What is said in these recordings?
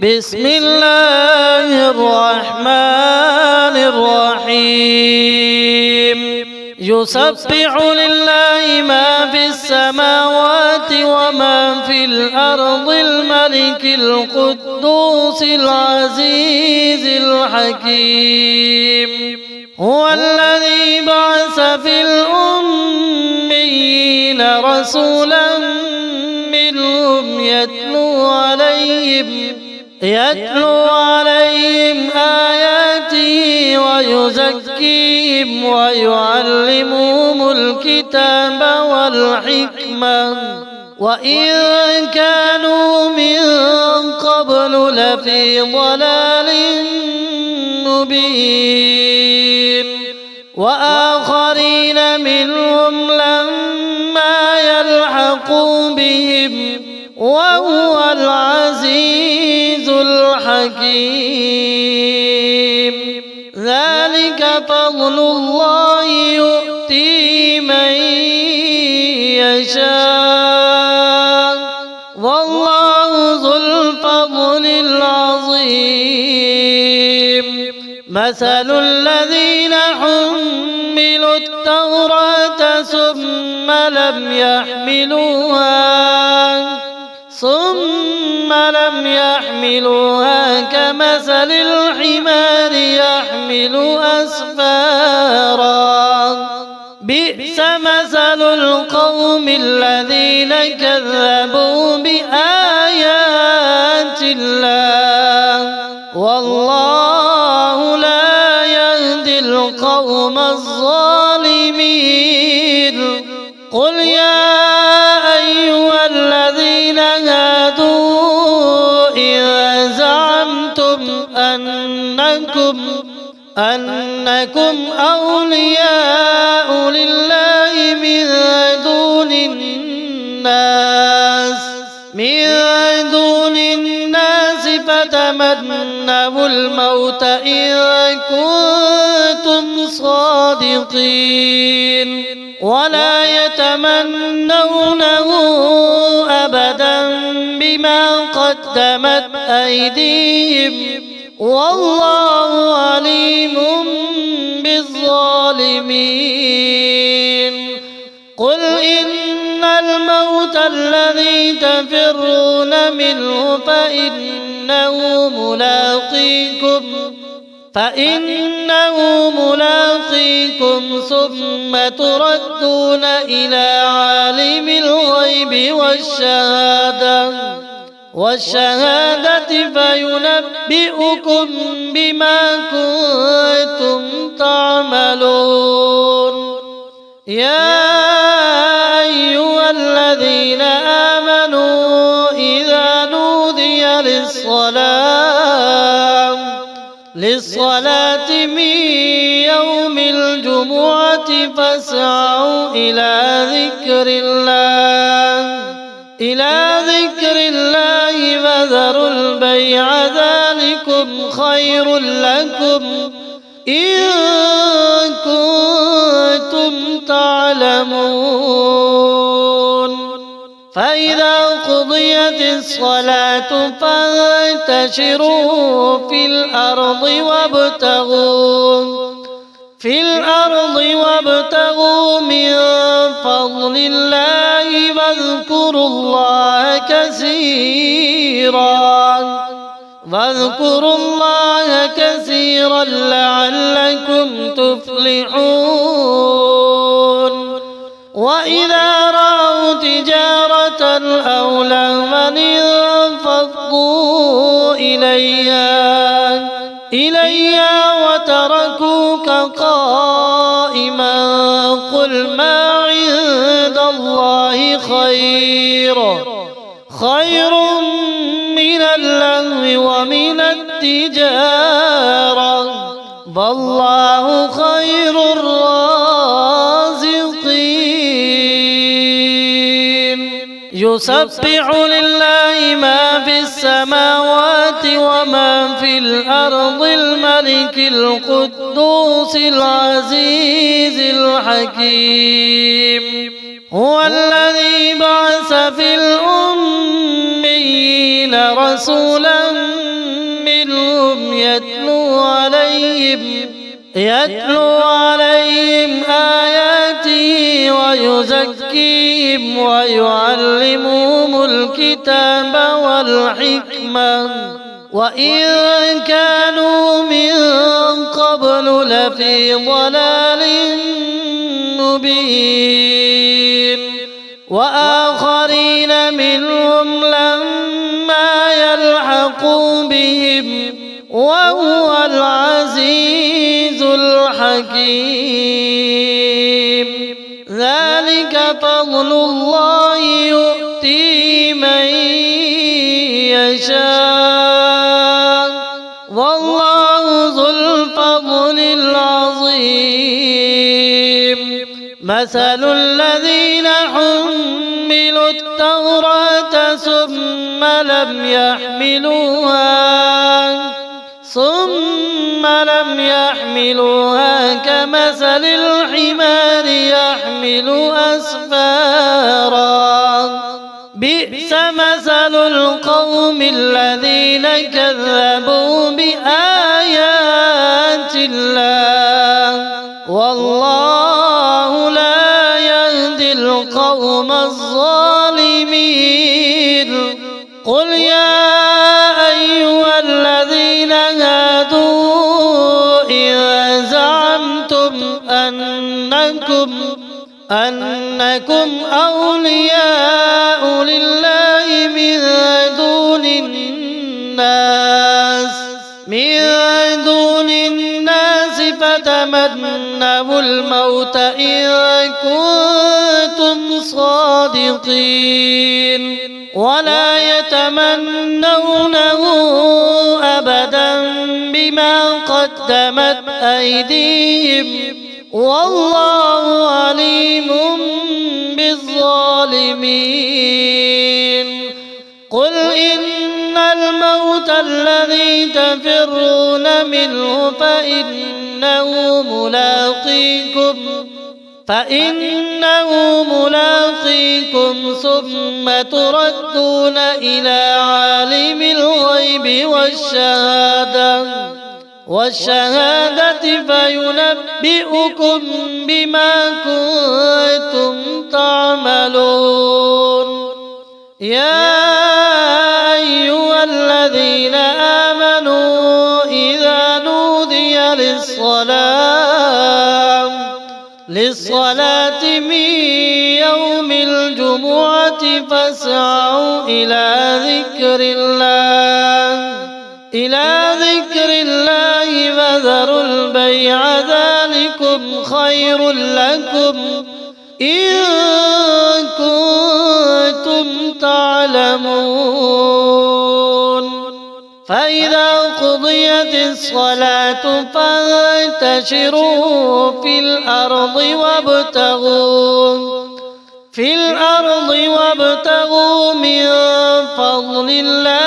بسم الله الرحمن الرحيم يسبح لله ما في السماوات وما في الأرض الملك القدوس العزيز الحكيم هو الذي بعث في الأميين رسولا منهم يتلو عليهم آياته ويزكيهم ويعلمهم الكتاب والحكمة وإن كانوا من قبل لفي ضلال مبين وآخرين منهم لما يلحقوا بهم وهو العزيز الحكيم ذلك فضل الله يؤتيه من يشاء والله ذو الفضل العظيم مثل الذين حملوا التوراة ثم لم يحملوها كمثل الحمار يحمل أسفارا بئس مثل القوم الذين كذبوا بآيات الله والله لا يهدي القوم الظالمين قل يا أيها الذين هادوا إذا زعمتم أنكم أولياء لله من دون الناس فتمنوا الموت إن كنتم صادقين ولا يتمنونه أبدا بما قدمت أيديهم والله عليم بالظالمين قل إن الموت الذي تفرون منه فإنه ملاقيكم ثم تردون إلى عالم الغيب والشهادة فينبئكم بما كنتم تعملون يا أيها الذين آمنوا إذا نودي للصلاة من يوم الجمعة فاسعوا إلى ذكر الله وذروا البيع ذلكم خير لكم إن كنتم تعلمون فإذا قضيت الصلاة فانتشروا في الأرض وابتغوا من فضل الله واذكروا الله كثيرا لعلكم تفلحون وإذا رأوا تجارة أو لهوا انفضوا إليها وتركوك قائما قل ما عند الله خير من اللهو ومن التجارة والله خير الرازقين يسبح لله ما في السماوات وما في الأرض الملك القدوس العزيز الحكيم هو الذي بعث في الأميين رسولا يتلو عليهم آياته ويزكيهم ويعلمهم الكتاب والحكمة وإن كانوا من قبل لفي ضلال مبين وآخرين منهم لما يلحقوا بهم وهو العزيز الحكيم ذلك فضل الله يؤتيه من يشاء والله ذو الفضل العظيم مثل الذين حملوا التوراة ثم لم يحملوها كمثل الحمار يحمل أسفارا بئس مثل القوم الذين كذبوا بآيات الله والله لا يهدي القوم الظالمين قل يا أيها الذين هادوا إذا زعمتم أنكم أولياء لله من دون الناس فتمنوا الموت إن كنتم صادقين ولا يتمنونه أبدا بما قدمت أيديهم والله عليم بالظالمين قل إن الموت الذي تفرون منه فإنه ملاقيكم ثم تردون إلى عالم الغيب والشهادة فينبئكم بما كنتم تعملون يا أيها الذين آمنوا إذا نودي للصلاة من يوم الجمعة فاسعوا إلى ذكر الله وذروا البيع ذلكم خير لكم إن كنتم تعلمون فإذا قضيت الصلاة فانتشروا في الأرض وابتغوا من فضل الله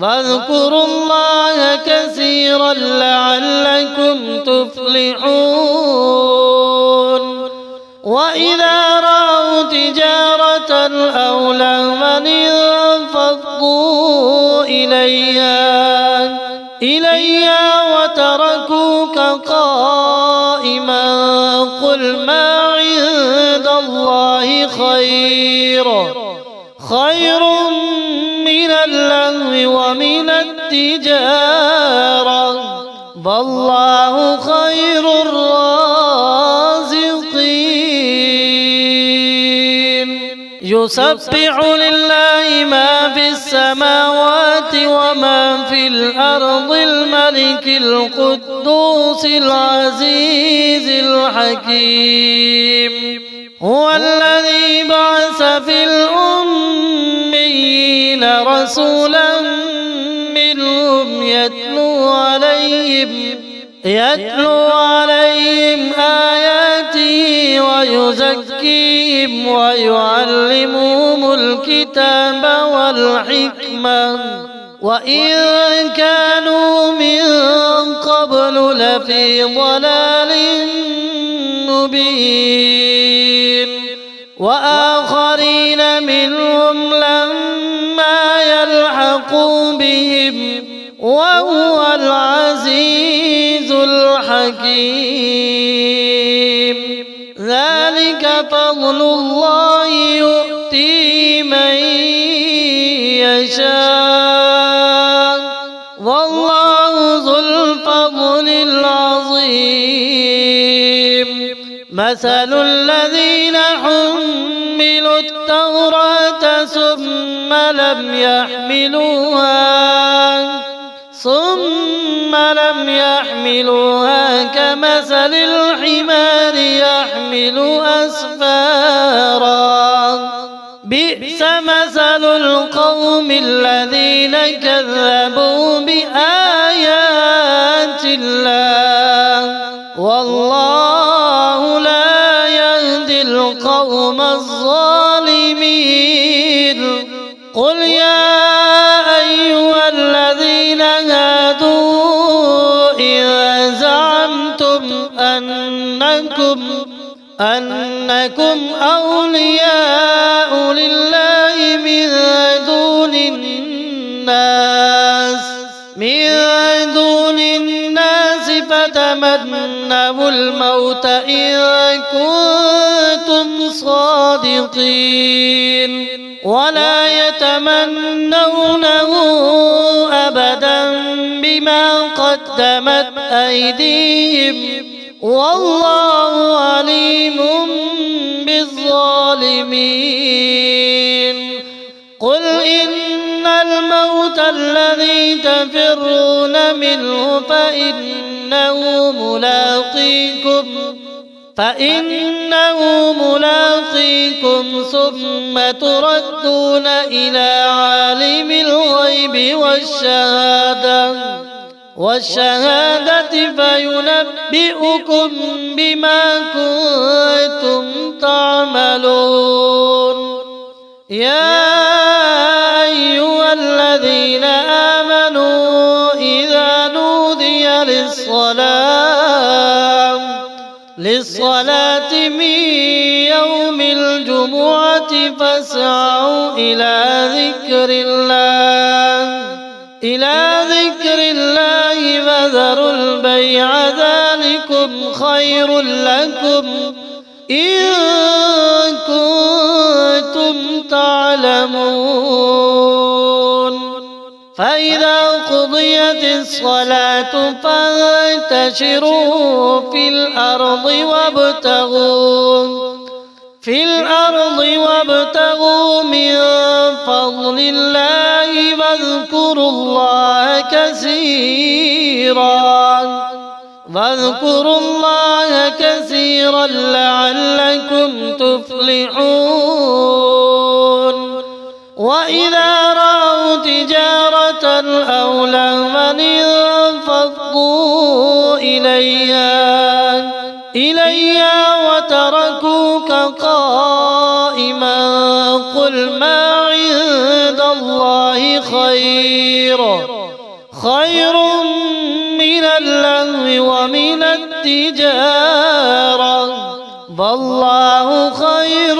واذكروا الله كثيرا لعلكم تفلحون وإذا رأوا تجارة أو لهوا انفضوا إليها وتركوك قائما قل ما عند الله خير من اللهو ومن التجارة والله خير الرازقين يسبح لله ما في السماوات وما في الأرض الملك القدوس العزيز الحكيم هو الذي بعث في الأميين رسولا منهم يتلو عليهم آياته ويزكيهم ويعلمهم الكتاب والحكمة وإن كانوا من قبل لفي ضلال مبين وآخرين منهم لم وهو العزيز الحكيم. ذلك فضل الله يؤتيه من يشاء والله ذو الفضل العظيم. مثل الذين حملوا التوراة ثم لم يحملوها كمثل الحمار يحمل أسفارا بئس مثل القوم الذين كذبوا بآيات الله والله لا يهدي القوم الظالمين. قل يا أيها الذين هادوا إذا زعمتم أنكم أولياء لله من دون الناس فتمنوا الموت إن كنتم صادقين ولا يتمنونه أبدا بما قدمت أيديهم والله عليم بالظالمين. قل إن الموت الذي تفرون منه فإنه ملاقيكم ثم تردون إلى عالم الغيب والشهادة فينبئكم بما كنتم تعملون. يا أيها الذين آمنوا إذا نودي للصلاة من يوم الجمعة فاسعوا إلى ذكر الله وذروا البيع ذلكم خير لكم إن كنتم تعلمون. فإذا قضيت الصلاة فانتشروا في الأرض وابتغوا من فضل الله واذكروا الله كثيرا لعلكم تفلحون. وإذا رأوا تجارة أو لهوا انفضوا إليها وتركوك قائما قل ما عند الله خير من اللهو ومن التجارة والله خير